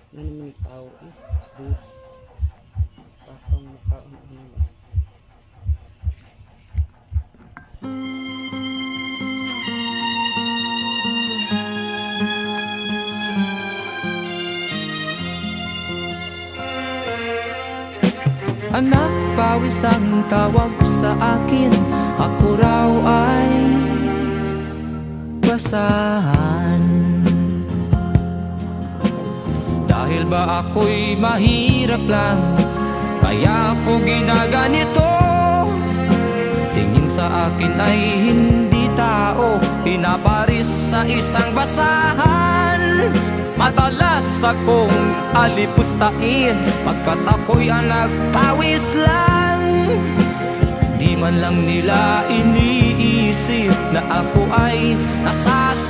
na naman tao dudes patong mukhaon ano. Anak, pawis ang tawag sa akin. Ako raw ay basahan. Dahil ba ako'y mahirap lang, kaya ako ginaganito. Tingin sa akin ay hindi tao, pinaparis sa isang basahan. Madalas akong alipustain, pagkat ako'y anak pawis lang. Di man lang nila iniisip na ako ay nasasaktan.